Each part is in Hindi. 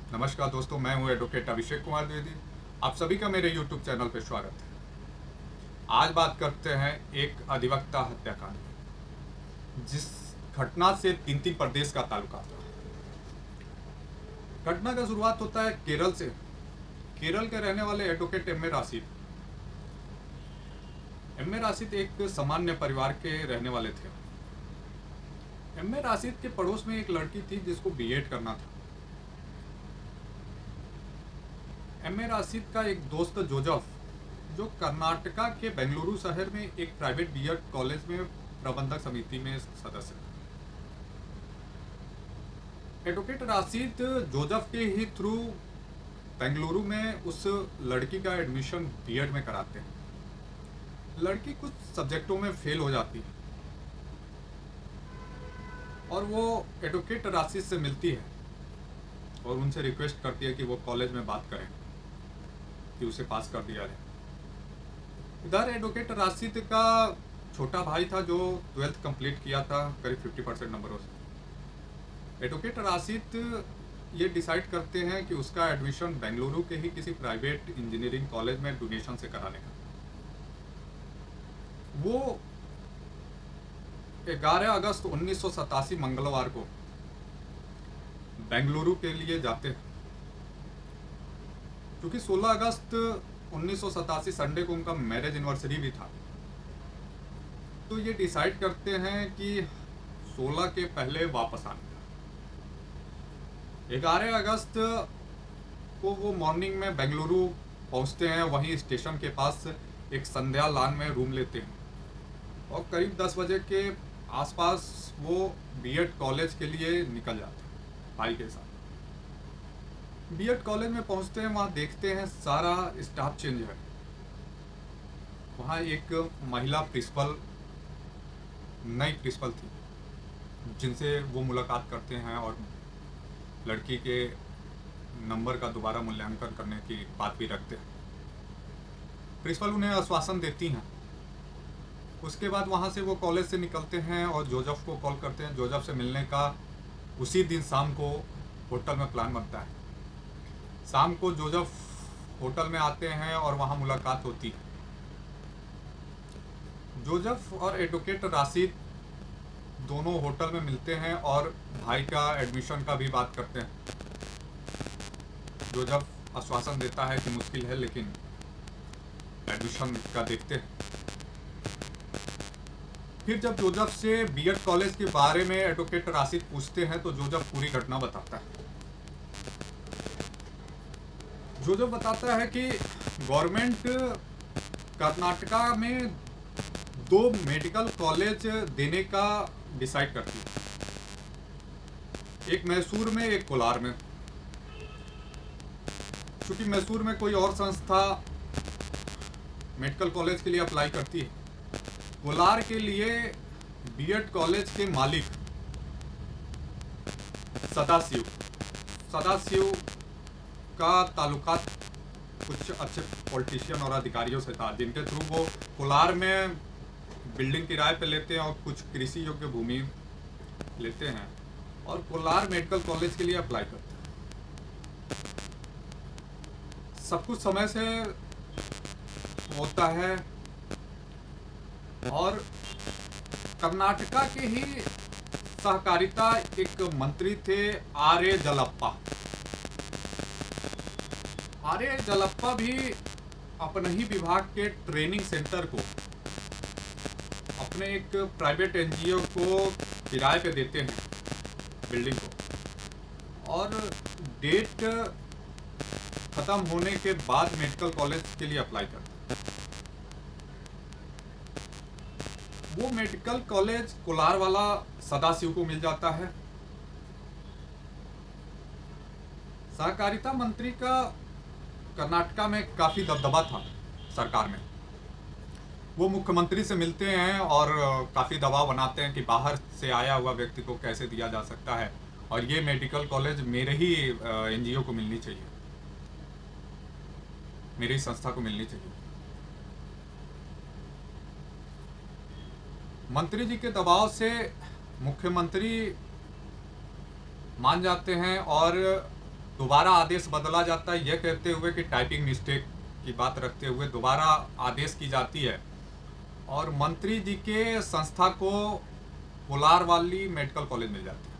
नमस्कार दोस्तों, मैं हूं एडवोकेट अभिषेक कुमार द्विवेदी। आप सभी का मेरे यूट्यूब चैनल पर स्वागत है। आज बात करते हैं एक अधिवक्ता हत्याकांड की, जिस घटना से तीन तीन प्रदेश का ताल्लुका था। घटना का शुरुआत होता है केरल से। केरल के रहने वाले एडवोकेट एम ए राशिद एक सामान्य परिवार के रहने वाले थे। एम ए राशिद के पड़ोस में एक लड़की थी जिसको बीएड करना था। एम ए राशिद का एक दोस्त जोजफ, जो कर्नाटका के बेंगलुरु शहर में एक प्राइवेट बीएड कॉलेज में प्रबंधक समिति में सदस्य था। एडवोकेट राशिद जोजफ के ही थ्रू बेंगलुरु में उस लड़की का एडमिशन बीएड में कराते हैं। लड़की कुछ सब्जेक्टों में फेल हो जाती है और वो एडवोकेट राशिद से मिलती है और उनसे रिक्वेस्ट करती है कि वो कॉलेज में बात करें कि उसे पास कर दिया जाए। इधर एडवोकेट राशिद का छोटा भाई था जो 12th कंप्लीट किया था करीब 50% नंबरों से। एडवोकेट राशिद ये डिसाइड करते हैं कि उसका एडमिशन बेंगलुरु के ही किसी प्राइवेट इंजीनियरिंग कॉलेज में डोनेशन से कराने का। वो 11 अगस्त 1987 मंगलवार को बेंगलुरु के लिए जाते हैं, क्योंकि 16 अगस्त 1987 संडे को उनका मैरिज एनिवर्सरी भी था। तो ये डिसाइड करते हैं कि 16 के पहले वापस आने का। 11 अगस्त को वो मॉर्निंग में बेंगलुरु पहुंचते हैं। वहीं स्टेशन के पास एक संध्या लान में रूम लेते हैं और करीब 10 बजे के आसपास वो बीएड कॉलेज के लिए निकल जाते हैं भाई के साथ। बीएड कॉलेज में पहुंचते हैं, वहाँ देखते हैं सारा स्टाफ चेंज है। वहाँ एक महिला प्रिंसिपल, नई प्रिंसिपल थी, जिनसे वो मुलाकात करते हैं और लड़की के नंबर का दोबारा मूल्यांकन करने की बात भी रखते हैं। प्रिंसिपल उन्हें आश्वासन देती हैं। उसके बाद वहाँ से वो कॉलेज से निकलते हैं और जोजफ को कॉल करते हैं। जोजफ से मिलने का उसी दिन शाम को होटल में प्लान बनता है। शाम को जोजफ होटल में आते हैं और वहाँ मुलाकात होती है। जोजफ और एडवोकेट राशिद दोनों होटल में मिलते हैं और भाई का एडमिशन का भी बात करते हैं। जोजफ आश्वासन देता है कि मुश्किल है, लेकिन एडमिशन का देखते हैं। फिर जब जोजफ से बीएड कॉलेज के बारे में एडवोकेट राशिद पूछते हैं तो जोजफ पूरी घटना बताता है। जोजफ बताता है कि गवर्नमेंट कर्नाटका में 2 मेडिकल कॉलेज देने का डिसाइड करती है, एक मैसूर में, एक कोलार में। क्योंकि मैसूर में कोई और संस्था मेडिकल कॉलेज के लिए अप्लाई करती है, कोलार के लिए बीएड कॉलेज के मालिक सदाशिव का ताल्लुकात कुछ अच्छे पॉलिटिशियन और अधिकारियों से था, जिनके थ्रू वो कोलार में बिल्डिंग किराए पे लेते हैं और कुछ कृषि योग्य भूमि लेते हैं और कोलार मेडिकल कॉलेज के लिए अप्लाई करते हैं। सब कुछ समय से होता है और कर्नाटका के ही सहकारिता एक मंत्री थे आर्य जलप्पा भी अपने ही विभाग के ट्रेनिंग सेंटर को अपने एक प्राइवेट एनजीओ को किराए पे देते हैं बिल्डिंग को, और डेट खत्म होने के बाद मेडिकल कॉलेज के लिए अप्लाई करते हैं। वो मेडिकल कॉलेज कोलार वाला सदाशिव को मिल जाता है। सहकारिता मंत्री का कर्नाटका में काफी दबदबा था सरकार में। वो मुख्यमंत्री से मिलते हैं और काफी दबाव बनाते हैं कि बाहर से आया हुआ व्यक्ति को कैसे दिया जा सकता है और ये मेडिकल कॉलेज मेरे ही एनजीओ को मिलनी चाहिए, मेरी संस्था को मिलनी चाहिए। मंत्री जी के दबाव से मुख्यमंत्री मान जाते हैं और दोबारा आदेश बदला जाता है, यह कहते हुए कि टाइपिंग मिस्टेक की बात रखते हुए दोबारा आदेश की जाती है और मंत्री जी के संस्था को कोलार वाली मेडिकल कॉलेज मिल जाती है।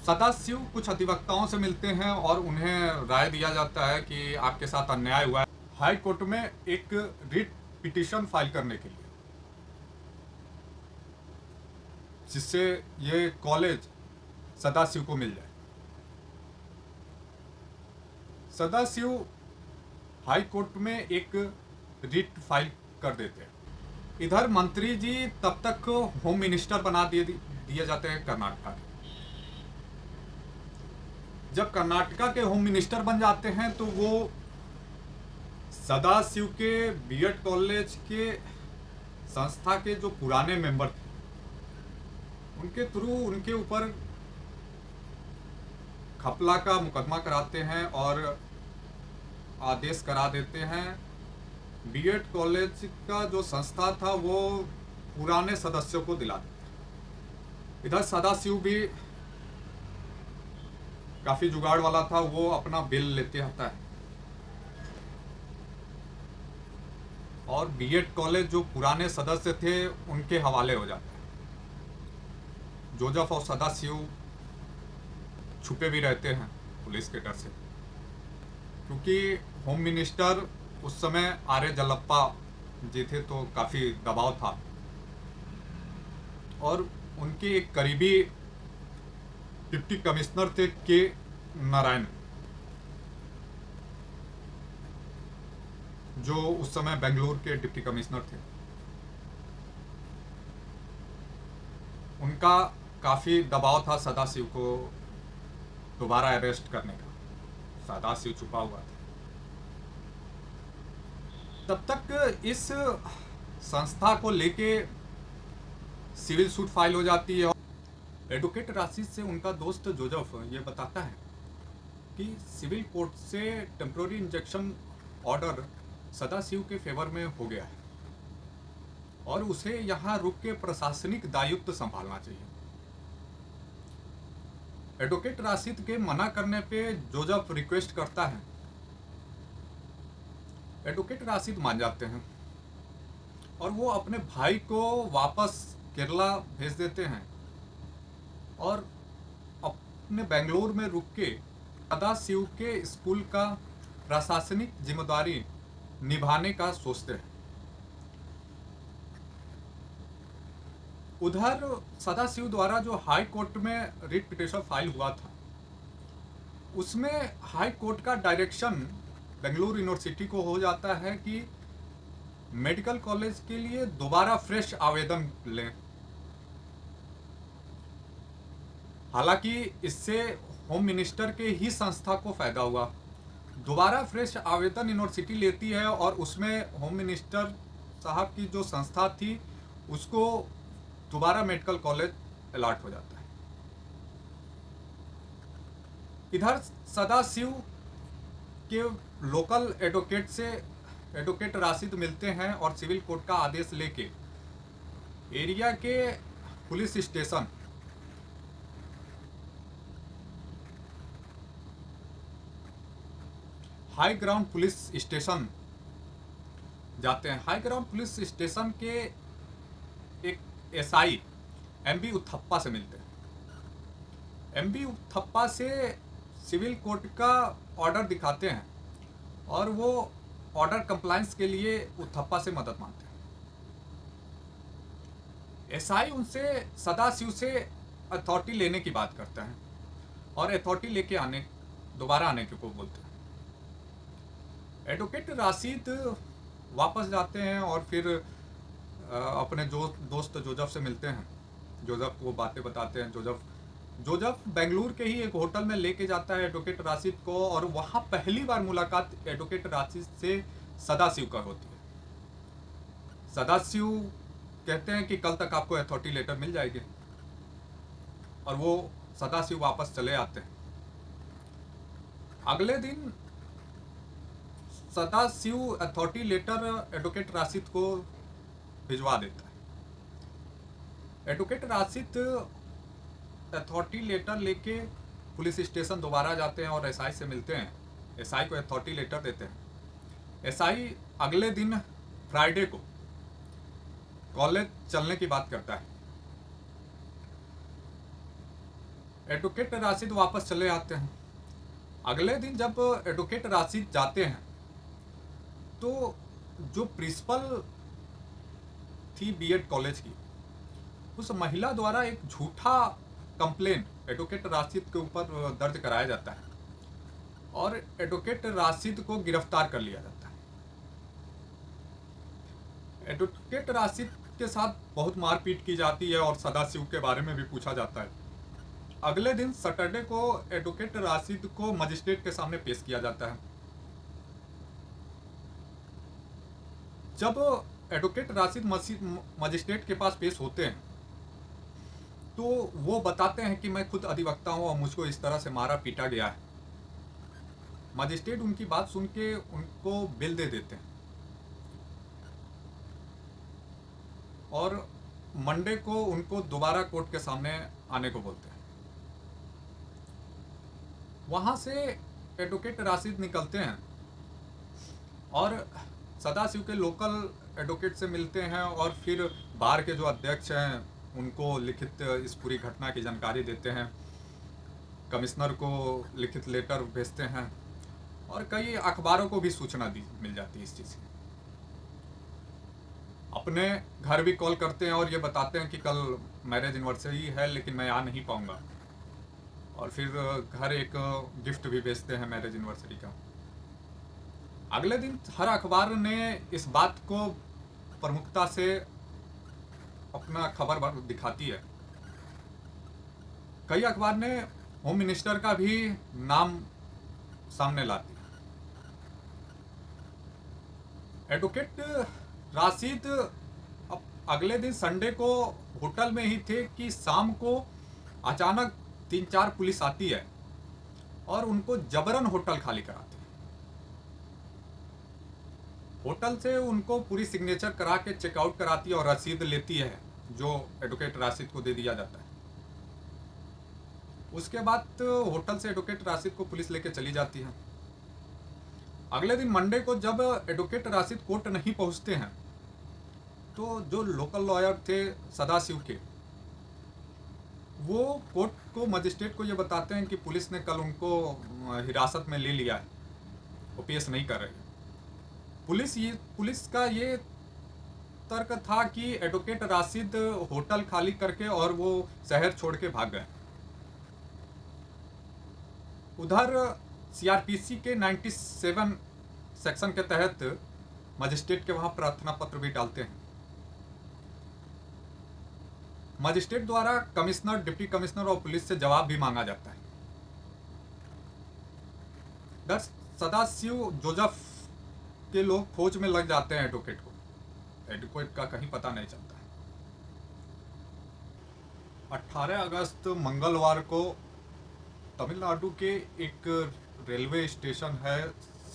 सदाशिव कुछ अधिवक्ताओं से मिलते हैं और उन्हें राय दिया जाता है कि आपके साथ अन्याय हुआ है। हाई कोर्ट में एक रिट पिटीशन फाइल करने के लिए, जिससे ये कॉलेज सदाशिव को मिल जाए। सदाशिव हाई कोर्ट में एक रिट फाइल कर देते हैं। इधर मंत्री जी तब तक होम मिनिस्टर बना दिए जाते हैं कर्नाटका के। जब कर्नाटका के होम मिनिस्टर बन जाते हैं तो वो सदाशिव के बीएड कॉलेज के संस्था के जो पुराने मेंबर थे उनके थ्रू उनके ऊपर खपला का मुकदमा कराते हैं और आदेश करा देते हैं। बीएड कॉलेज का जो संस्था था वो पुराने सदस्यों को दिला देते हैं। इधर सदाशिव भी काफी जुगाड़ वाला था, वो अपना बिल लेते आता है और बीएड कॉलेज जो पुराने सदस्य थे उनके हवाले हो जाते हैं। जोजफ और सदाशिव छुपे भी रहते हैं पुलिस के डर से, क्योंकि होम मिनिस्टर उस समय आर्य जलप्पा जी थे तो काफ़ी दबाव था और उनके एक करीबी डिप्टी कमिश्नर थे के नारायण, जो उस समय बेंगलुरु के डिप्टी कमिश्नर थे। उनका काफ़ी दबाव था सदाशिव को दोबारा अरेस्ट करने का। सदाशिव छुपा हुआ था। तब तक इस संस्था को लेके सिविल सूट फाइल हो जाती है। एडवोकेट राशिद से उनका दोस्त जोजफ ये बताता है कि सिविल कोर्ट से टेम्प्रोरी इंजेक्शन ऑर्डर सदाशिव के फेवर में हो गया है और उसे यहाँ रुक के प्रशासनिक दायित्व संभालना चाहिए। एडवोकेट राशिद के मना करने पे जोजफ रिक्वेस्ट करता है। एडवोकेट राशिद मान जाते हैं और वो अपने भाई को वापस केरला भेज देते हैं और अपने बेंगलुरु में रुक के सदाशिव के स्कूल का प्रशासनिक जिम्मेदारी निभाने का सोचते हैं। उधर सदाशिव द्वारा जो हाई कोर्ट में रिट पिटीशन फाइल हुआ था उसमें हाई कोर्ट का डायरेक्शन बेंगलुरु यूनिवर्सिटी को हो जाता है कि मेडिकल कॉलेज के लिए दोबारा फ्रेश आवेदन लें। हालांकि इससे होम मिनिस्टर के ही संस्था को फायदा हुआ। दोबारा फ्रेश आवेदन यूनिवर्सिटी लेती है और उसमें होम मिनिस्टर साहब की जो संस्था थी उसको दोबारा मेडिकल कॉलेज अलॉट हो जाता है। इधर सदाशिव के लोकल एडवोकेट से एडवोकेट राशिद मिलते हैं और सिविल कोर्ट का आदेश लेके एरिया के police station high ground police station जाते हैं। हाई ग्राउंड पुलिस स्टेशन के एक एसआई एमबी उथप्पा से मिलते हैं। एमबी उथप्पा से सिविल कोर्ट का ऑर्डर दिखाते हैं और वो ऑर्डर कंप्लायंस के लिए उथप्पा से मदद मांगते हैं। एसआई उनसे सदाशिव से अथॉरिटी लेने की बात करता है और अथॉरिटी लेके दोबारा आने को बोलते हैं। एडवोकेट राशिद वापस जाते हैं और फिर अपने दोस्त जोजफ से मिलते हैं। जोजफ को बातें बताते हैं। जोजफ बेंगलुरु के ही एक होटल में लेके जाता है एडवोकेट राशिद को और वहाँ पहली बार मुलाकात एडवोकेट राशिद से सदाशिव का होती है। सदाशिव कहते हैं कि कल तक आपको अथॉरिटी लेटर मिल जाएगी और वो सदाशिव वापस चले आते हैं। अगले दिन Sadashiv authority letter advocate Rashid को भिजवा देता है। एडवोकेट राशिद अथॉरिटी लेटर लेके पुलिस स्टेशन दोबारा जाते हैं और एसआई से मिलते हैं। एसआई को अथॉरिटी लेटर देते हैं। एसआई अगले दिन फ्राइडे को कॉलेज चलने की बात करता है। एडवोकेट राशिद वापस चले आते हैं। अगले दिन जब एडवोकेट राशिद जाते हैं तो जो प्रिंसिपल थी बीएड कॉलेज की, उस महिला द्वारा एक झूठा कंप्लेन एडवोकेट राशिद के ऊपर दर्ज कराया जाता है और एडवोकेट राशिद को गिरफ्तार कर लिया जाता है। एडवोकेट राशिद के साथ बहुत मारपीट की जाती है और सदाशिव के बारे में भी पूछा जाता है। अगले दिन सैटरडे को एडवोकेट राशिद को मजिस्ट्रेट के सामने पेश किया जाता है। जब एडवोकेट राशिद मजिस्ट्रेट के पास पेश होते हैं तो वो बताते हैं कि मैं खुद अधिवक्ता हूं और मुझको इस तरह से मारा पीटा गया है। मजिस्ट्रेट उनकी बात सुन के उनको बेल दे देते हैं और मंडे को उनको दोबारा कोर्ट के सामने आने को बोलते हैं। वहां से एडवोकेट राशिद निकलते हैं और सदाशिव के लोकल एडवोकेट से मिलते हैं और फिर बार के जो अध्यक्ष हैं उनको लिखित इस पूरी घटना की जानकारी देते हैं। कमिश्नर को लिखित लेटर भेजते हैं और कई अखबारों को भी सूचना मिल जाती है इस चीज़ की। अपने घर भी कॉल करते हैं और ये बताते हैं कि कल मैरिज एनिवर्सरी है लेकिन मैं आ नहीं पाऊंगा, और फिर घर एक गिफ्ट भी भेजते हैं मैरिज एनिवर्सरी का। अगले दिन हर अखबार ने इस बात को प्रमुखता से अपना खबर दिखाती है। कई अखबार ने होम मिनिस्टर का भी नाम सामने लाती है। एडवोकेट राशिद अगले दिन संडे को होटल में ही थे कि शाम को अचानक 3-4 पुलिस आती है और उनको जबरन होटल खाली कराती है। होटल से उनको पूरी सिग्नेचर करा के चेकआउट कराती है और रसीद लेती है जो एडवोकेट राशिद को दे दिया जाता है। उसके बाद होटल से एडवोकेट राशिद को पुलिस लेके चली जाती है। अगले दिन मंडे को जब एडवोकेट राशिद कोर्ट नहीं पहुंचते हैं तो जो लोकल लॉयर थे सदाशिव के, वो कोर्ट को मजिस्ट्रेट को ये बताते हैं कि पुलिस ने कल उनको हिरासत में ले लिया है, वो पेश नहीं कर रही है। पुलिस का ये तर्क था कि एडवोकेट राशिद होटल खाली करके और वो शहर छोड़ के भाग गए। उधर सीआरपीसी के 97 सेक्शन के तहत मजिस्ट्रेट के वहां प्रार्थना पत्र भी डालते हैं। मजिस्ट्रेट द्वारा कमिश्नर, डिप्टी कमिश्नर और पुलिस से जवाब भी मांगा जाता है। सदाशिव जोसेफ के लोग खोज में लग जाते हैं एडवोकेट को। एडवोकेट का कहीं पता नहीं चलता है। 18 अगस्त मंगलवार को तमिलनाडु के एक रेलवे स्टेशन है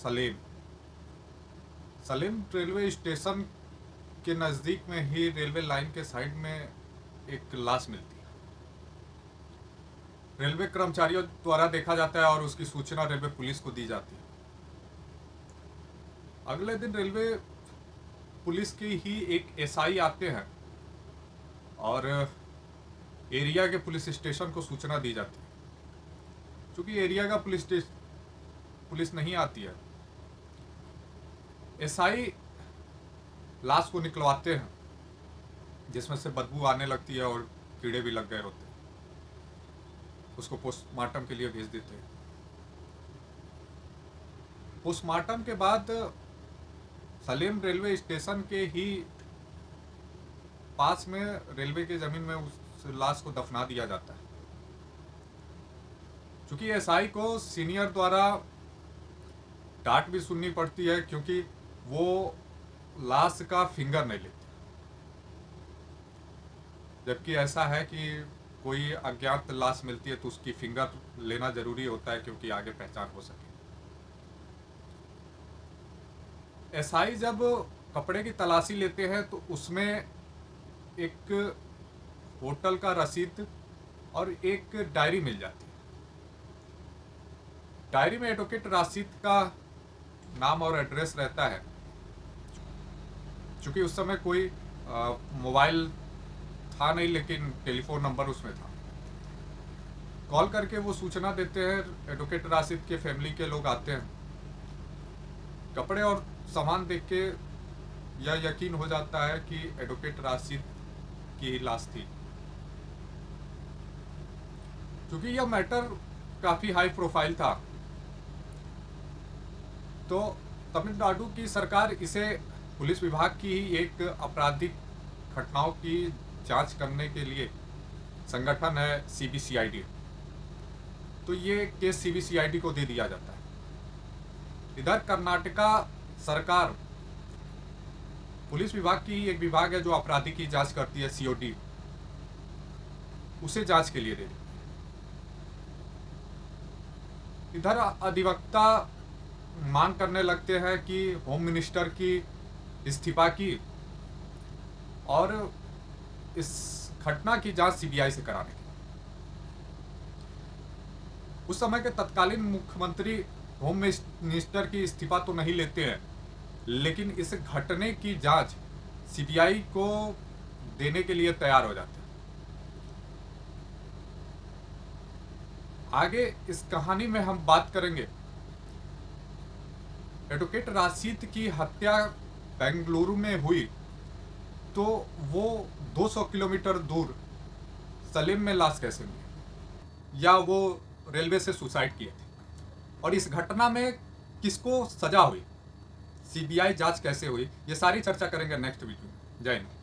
सलेम रेलवे स्टेशन के नज़दीक में ही रेलवे लाइन के साइड में एक लाश मिलती है। रेलवे कर्मचारियों द्वारा देखा जाता है और उसकी सूचना रेलवे पुलिस को दी जाती है। अगले दिन रेलवे पुलिस के ही एक एसआई आते हैं और एरिया के पुलिस स्टेशन को सूचना दी जाती है। क्योंकि एरिया का पुलिस नहीं आती है, एसआई लाश को निकलवाते हैं जिसमें से बदबू आने लगती है और कीड़े भी लग गए होते हैं। उसको पोस्टमार्टम के लिए भेज देते हैं। पोस्टमार्टम के बाद सलेम रेलवे स्टेशन के ही पास में रेलवे की जमीन में उस लाश को दफना दिया जाता है। क्योंकि एसआई को सीनियर द्वारा डांट भी सुननी पड़ती है क्योंकि वो लाश का फिंगर नहीं लेते, जबकि ऐसा है कि कोई अज्ञात लाश मिलती है तो उसकी फिंगर लेना जरूरी होता है क्योंकि आगे पहचान हो सके। एसआई जब कपड़े की तलाशी लेते हैं तो उसमें एक होटल का रसीद और एक डायरी मिल जाती है। डायरी में एडवोकेट राशिद का नाम और एड्रेस रहता है। चूंकि उस समय कोई मोबाइल था नहीं, लेकिन टेलीफोन नंबर उसमें था। कॉल करके वो सूचना देते हैं, एडवोकेट राशिद के फैमिली के लोग आते हैं। कपड़े और सामान देख के यह यकीन हो जाता है कि एडवोकेट राशिद की ही लाश थी। क्योंकि यह मैटर काफ़ी हाई प्रोफाइल था, तो तमिलनाडु की सरकार इसे पुलिस विभाग की ही एक आपराधिक घटनाओं की जांच करने के लिए संगठन है सीबीसीआईडी, तो ये केस सीबीसीआईडी को दे दिया जाता है। इधर कर्नाटका सरकार पुलिस विभाग की ही एक विभाग है जो आपराधिक की जांच करती है, सीओडी, उसे जांच के लिए दे दी। इधर अधिवक्ता मांग करने लगते हैं कि होम मिनिस्टर की इस्तीफा की और इस घटना की जांच सीबीआई से कराने की। उस समय के तत्कालीन मुख्यमंत्री होम मिनिस्टर की इस्तीफा तो नहीं लेते हैं, लेकिन इस घटने की जांच सीबीआई को देने के लिए तैयार हो जाते हैं। आगे इस कहानी में हम बात करेंगे एडवोकेट राशिद की हत्या बेंगलुरु में हुई, तो वो 200 किलोमीटर दूर सलेम में लाश कैसे मिली, या वो रेलवे से सुसाइड किए थे, और इस घटना में किसको सजा हुई, सीबीआई जांच कैसे हुई, ये सारी चर्चा करेंगे नेक्स्ट वीडियो में। जय हिंद।